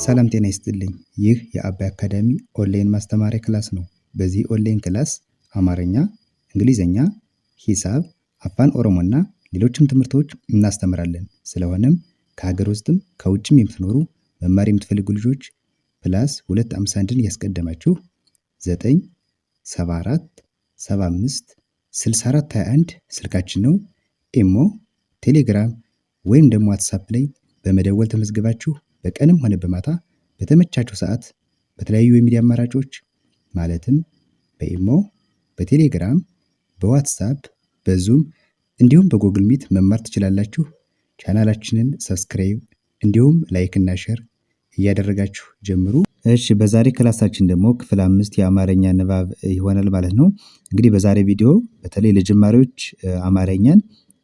ሰላም ጤና ይስጥልኝ። ይህ የአባይ አካዳሚ ኦንላይን ማስተማሪያ ክላስ ነው። በዚህ ኦንላይን ክላስ አማርኛ፣ እንግሊዝኛ፣ ሂሳብ፣ አፋን ኦሮሞና ሌሎችም ትምህርቶች እናስተምራለን። ስለሆነም ከሀገር ውስጥም ከውጭም የምትኖሩ መማር የምትፈልጉ ልጆች +251ን ያስቀደማችሁ 974 75 6421 ስልካችን ነው። ኢሞ፣ ቴሌግራም ወይም ደግሞ ዋትሳፕ ላይ በመደወል ተመዝግባችሁ በቀንም ሆነ በማታ በተመቻችሁ ሰዓት በተለያዩ የሚዲያ አማራጮች ማለትም በኢሞ፣ በቴሌግራም፣ በዋትሳፕ፣ በዙም እንዲሁም በጎግል ሚት መማር ትችላላችሁ። ቻናላችንን ሰብስክራይብ እንዲሁም ላይክ እና ሼር እያደረጋችሁ ጀምሩ። እሺ፣ በዛሬ ክላሳችን ደግሞ ክፍል 5 የአማርኛ ንባብ ይሆናል ማለት ነው። እንግዲህ በዛሬ ቪዲዮ በተለይ ለጀማሪዎች አማርኛን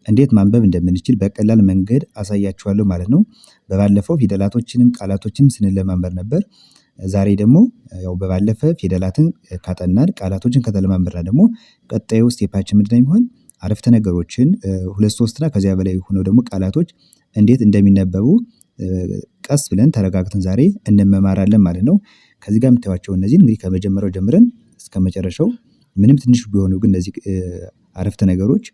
እንዴት ማንበብ እንደምንችል በቀላል መንገድ አሳያችኋለሁ ማለት ነው። በባለፈው ፊደላቶችንም ቃላቶችንም ስንለማመድ ነበር። ዛሬ ደግሞ ያው በባለፈ ፊደላትን ካጠናን ቃላቶችን ከተለማመድን ደግሞ ቀጣዩ ስቴፓችን ምንድነው የሚሆን አረፍተ ነገሮችን 2-3 እና ከዚያ በላይ ሆነው ደግሞ ቃላቶች እንዴት እንደሚነበቡ ቀስ ብለን ተረጋግተን ዛሬ እንመማራለን ማለት ነው። ከዚህ ጋር የምታዩዋቸው እነዚህን እንግዲህ ከመጀመሪያው ጀምረን እስከመጨረሻው ምንም ትንሽ ቢሆኑ ግን እነዚህ አረፍተ ነገሮች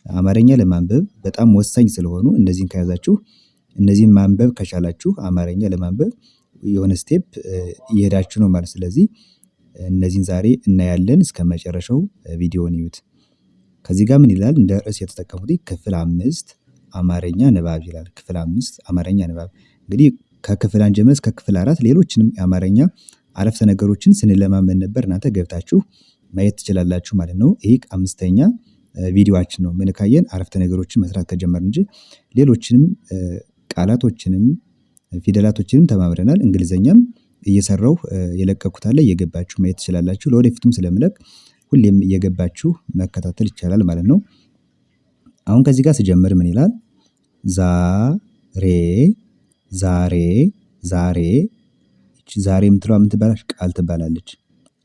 አማርኛ ለማንበብ በጣም ወሳኝ ስለሆኑ እነዚህን ከያዛችሁ እነዚህን ማንበብ ከቻላችሁ አማርኛ ለማንበብ የሆነ ስቴፕ እየሄዳችሁ ነው ማለት። ስለዚህ እነዚህን ዛሬ እናያለን። እስከመጨረሻው ቪዲዮውን እዩት። ከዚህ ጋር ምን ይላል? እንደ ርዕስ የተጠቀሙት ክፍል 5 አማርኛ ንባብ ይላል። ክፍል 5 አማርኛ ንባብ እንግዲህ ከክፍል 1 ጀምሮ እስከ ክፍል 4 ሌሎችንም የአማርኛ አረፍተ ነገሮችን ስንለማመድ ነበር። እናንተ ገብታችሁ ማየት ትችላላችሁ ማለት ነው። ይሄ 5ኛ ቪዲዮአችን ነው። ምን ካየን አረፍተ ነገሮችን መስራት ከጀመርን እንጂ ሌሎችንም ቃላቶችንም ፊደላቶችንም ተማምረናል። እንግሊዘኛም እየሰራሁ የለቀኩት አለ፣ እየገባችሁ ማየት ትችላላችሁ። ለወደፊቱም ስለምለቅ ሁሌም እየገባችሁ መከታተል ይቻላል ማለት ነው። አሁን ከዚህ ጋር ስጀምር ምን ይላል? ዛሬ ዛሬ ዛሬ ዛሬ የምትለዋ ምን ትባላለች? ቃል ትባላለች።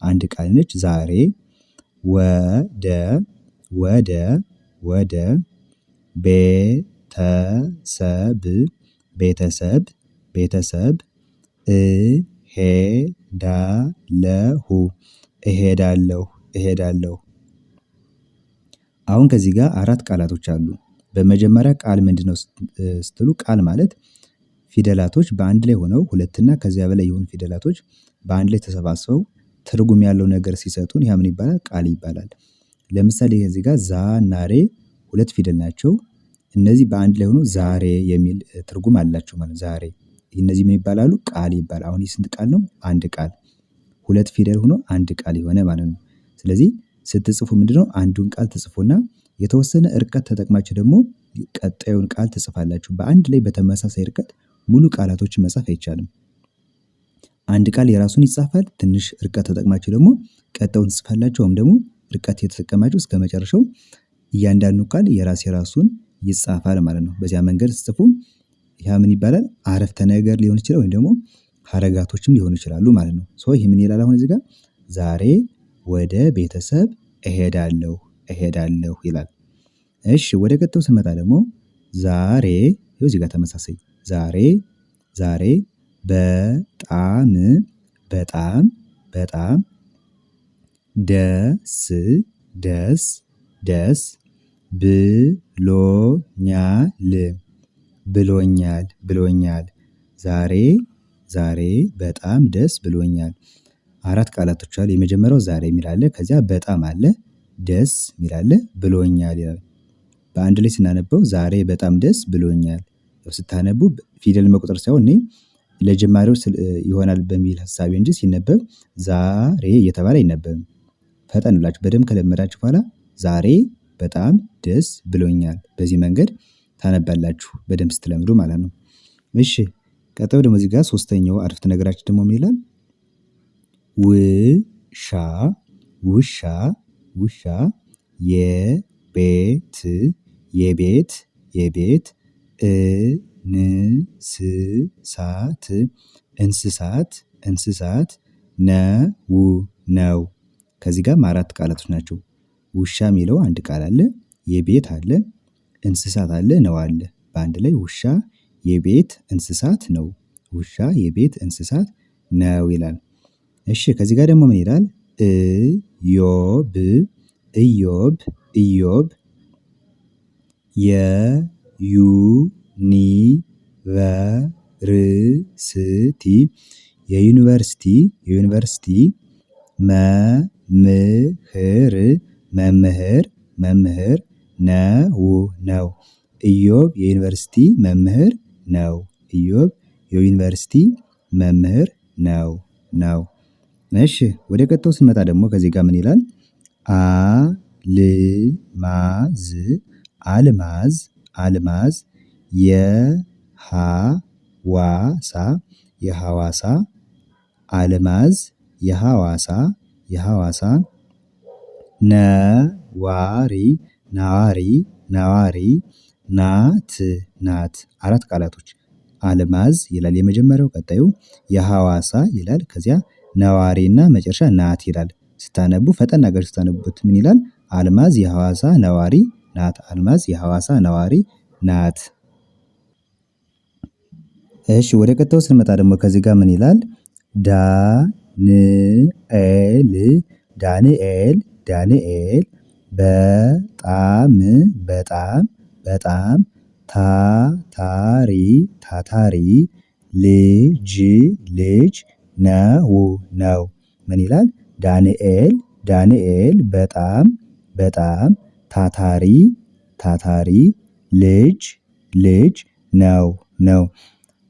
አንድ ቃል ነች። ዛሬ ወደ ወደ ወደ ቤተሰብ ቤተሰብ ቤተሰብ እሄዳለሁ እሄዳለሁ እሄዳለሁ። አሁን ከዚህ ጋር 4 ቃላቶች አሉ። በመጀመሪያ ቃል ምንድነው ስትሉ ቃል ማለት ፊደላቶች በአንድ ላይ ሆነው 2 እና ከዚያ በላይ የሆኑ ፊደላቶች በአንድ ላይ ተሰባስበው ትርጉም ያለው ነገር ሲሰጡን ያ ምን ይባላል? ቃል ይባላል። ለምሳሌ ከዚህ ጋር ዛ እና ሬ 2 ፊደል ናቸው። እነዚህ በአንድ ላይ ሆኖ ዛሬ የሚል ትርጉም አላቸው ማለት ዛሬ። እነዚህ ምን ይባላሉ? ቃል ይባላል። አሁን ስንት ቃል ነው? አንድ ቃል። 2 ፊደል ሆኖ አንድ ቃል የሆነ ማለት ነው። ስለዚህ ስትጽፉ ምንድነው አንዱን ቃል ትጽፉና የተወሰነ ርቀት ተጠቅማችሁ ደግሞ ቀጣዩን ቃል ትጽፋላችሁ። በአንድ ላይ በተመሳሳይ ርቀት ሙሉ ቃላቶችን መጻፍ አይቻልም። አንድ ቃል የራሱን ይጻፋል። ትንሽ ርቀት ተጠቅማችሁ ደግሞ ቀጣዩን ትጽፋላችሁ። ወይም ደግሞ ርቀት የተጠቀማችሁ እስከመጨረሻው እያንዳንዱ ቃል የራሱን ይጻፋል ማለት ነው። በዚያ መንገድ ስትጽፉ ያ ምን ይባላል? አረፍተ ነገር ሊሆን ይችላል ወይም ደግሞ ሀረጋቶችም ሊሆኑ ይችላሉ ማለት ነው። ይሄ ምን ይላል? አሁን እዚህ ጋር ዛሬ ወደ ቤተሰብ እሄዳለሁ እሄዳለሁ ይላል። እሺ፣ ወደ ቀጣዩ ስንመጣ ደግሞ ዛሬ ይኸው እዚህ ጋር ተመሳሳይ ዛሬ ዛሬ በጣም በጣም በጣም ደስ ደስ ደስ ብሎኛል ብሎኛል ብሎኛል። ዛሬ ዛሬ በጣም ደስ ብሎኛል። 4 ቃላቶች አሉ። የመጀመሪያው ዛሬ የሚል አለ፣ ከዚያ በጣም አለ፣ ደስ የሚል አለ፣ ብሎኛል ይላል። በአንድ ላይ ስናነበው ዛሬ በጣም ደስ ብሎኛል። ስታነቡ ፊደል መቁጠር ሳይሆን እኔ ለጀማሪዎች ይሆናል በሚል ሀሳቤ እንጂ ሲነበብ ዛሬ እየተባለ አይነበብም። ፈጠን ብላችሁ በደንብ ከለመዳችሁ በኋላ ዛሬ በጣም ደስ ብሎኛል። በዚህ መንገድ ታነባላችሁ በደንብ ስትለምዱ ማለት ነው። እሺ፣ ቀጣዩ ደግሞ እዚህ ጋር 3ኛው አረፍተ ነገራችን ደግሞ ምን ይላል? ውሻ ውሻ ውሻ የቤት የቤት የቤት እንስሳት እንስሳት እንስሳት ነው። ከዚህ ጋር 4 ቃላቶች ናቸው። ውሻ የሚለው አንድ ቃል አለ፣ የቤት አለ፣ እንስሳት አለ፣ ነው አለ። በአንድ ላይ ውሻ የቤት እንስሳት ነው ውሻ የቤት እንስሳት ነው ይላል። እሺ ከዚህ ጋር ደግሞ ምን ይላል? ኢዮብ ኢዮብ ኢዮብ የዩኒቨርስቲ የዩኒቨርስቲ መምህር መምህር ነው። ኢዮብ የዩኒቨርሲቲ መምህር ነው። ኢዮብ የዩኒቨርሲቲ መምህር ነው። እሺ ወደ ቀጣዩ ስንመጣ ደግሞ ከዚህ ጋር ምን ይላል? አልማዝ አልማዝ አልማዝ የሐዋሳ አልማዝ የሐዋሳ ነዋሪ ናት። አራት ቃላቶች አልማዝ ይላል የመጀመሪያው፣ ቀጣዩ የሐዋሳ ይላል፣ ከዚያ ነዋሪና መጨረሻ ናት ይላል። ስታነቡ ፈጠን አድርጋችሁ ስታነቡት ምን ይላል? አልማዝ የሐዋሳ ነዋሪ ናት። አልማዝ የሐዋሳ ነዋሪ ናት። እሺ ወደ ቀጣዩ ስንመጣ ደግሞ ከዚህ ጋር ምን ይላል? ዳንኤል በጣም ታታሪ ልጅ ነው። ምን ይላል? ዳንኤል በጣም ታታሪ ልጅ ነው።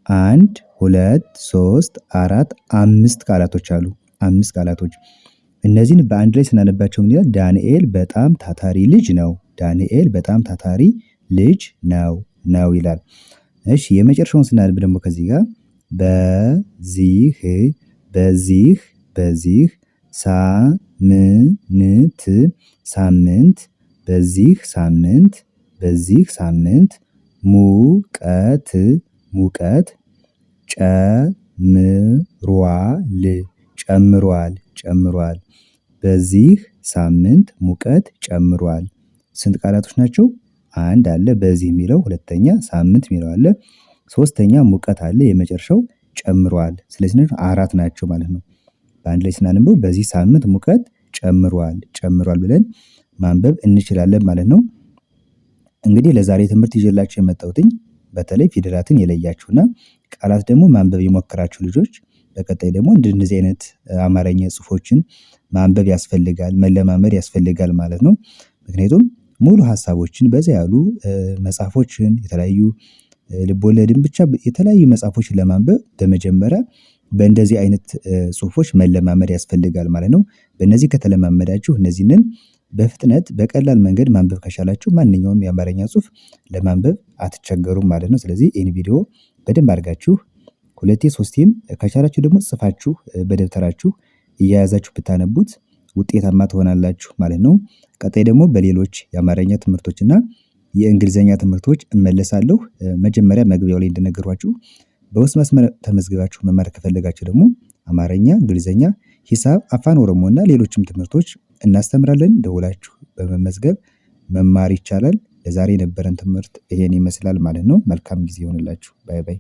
1 2 3 4 5 ቃላቶች አሉ። 5 ቃላቶች እነዚህን በአንድ ላይ ስናነባቸው ምን ይላል? ዳንኤል በጣም ታታሪ ልጅ ነው። ዳንኤል በጣም ታታሪ ልጅ ነው ይላል። እሺ የመጨረሻውን ስናነብ ደግሞ ከዚህ ጋር በዚህ ሳምንት ሙቀት ጨምሯል። በዚህ ሳምንት ሙቀት ጨምሯል። ስንት ቃላቶች ናቸው? አንድ አለ በዚህ የሚለው፣ ሁለተኛ ሳምንት የሚለው አለ፣ ሶስተኛ ሙቀት አለ፣ የመጨረሻው ጨምሯል። ስለዚህ አራት ናቸው ማለት ነው። በአንድ ላይ ስናነበው በዚህ ሳምንት ሙቀት ጨምሯል ብለን ማንበብ እንችላለን ማለት ነው። እንግዲህ ለዛሬ ትምህርት ይዤላችሁ የመጣሁትኝ በተለይ ፊደላትን የለያችሁና ቃላት ደግሞ ማንበብ የሞከራችሁ ልጆች በቀጣይ ደግሞ እንደነዚህ አይነት አማርኛ ጽሁፎችን ማንበብ ያስፈልጋል፣ መለማመድ ያስፈልጋል ማለት ነው። ምክንያቱም ሙሉ ሀሳቦችን በዛ ያሉ መጽሐፎችን የተለያዩ ልቦለድን ብቻ የተለያዩ መጽሐፎችን ለማንበብ በመጀመሪያ በእንደዚህ አይነት ጽሁፎች መለማመድ ያስፈልጋል ማለት ነው። በእነዚህ ከተለማመዳችሁ እነዚህን በፍጥነት በቀላል መንገድ ማንበብ ከቻላችሁ ማንኛውም የአማርኛ ጽሁፍ ለማንበብ አትቸገሩም ማለት ነው። ስለዚህ ይህን ቪዲዮ በደንብ አድርጋችሁ ሁለቴ ሶስቴም ከቻላችሁ ደግሞ ጽፋችሁ በደብተራችሁ እየያዛችሁ ብታነቡት ውጤታማ ትሆናላችሁ ማለት ነው። ቀጣይ ደግሞ በሌሎች የአማርኛ ትምህርቶች እና የእንግሊዘኛ ትምህርቶች እመለሳለሁ። መጀመሪያ መግቢያው ላይ እንደነገርኳችሁ በውስጥ መስመር ተመዝግባችሁ መማር ከፈለጋችሁ ደግሞ አማርኛ፣ እንግሊዘኛ፣ ሂሳብ፣ አፋን ኦሮሞ እና ሌሎችም ትምህርቶች እናስተምራለን። ደውላችሁ በመመዝገብ መማር ይቻላል። ለዛሬ የነበረን ትምህርት ይሄን ይመስላል ማለት ነው። መልካም ጊዜ ይሆንላችሁ። ባይ ባይ።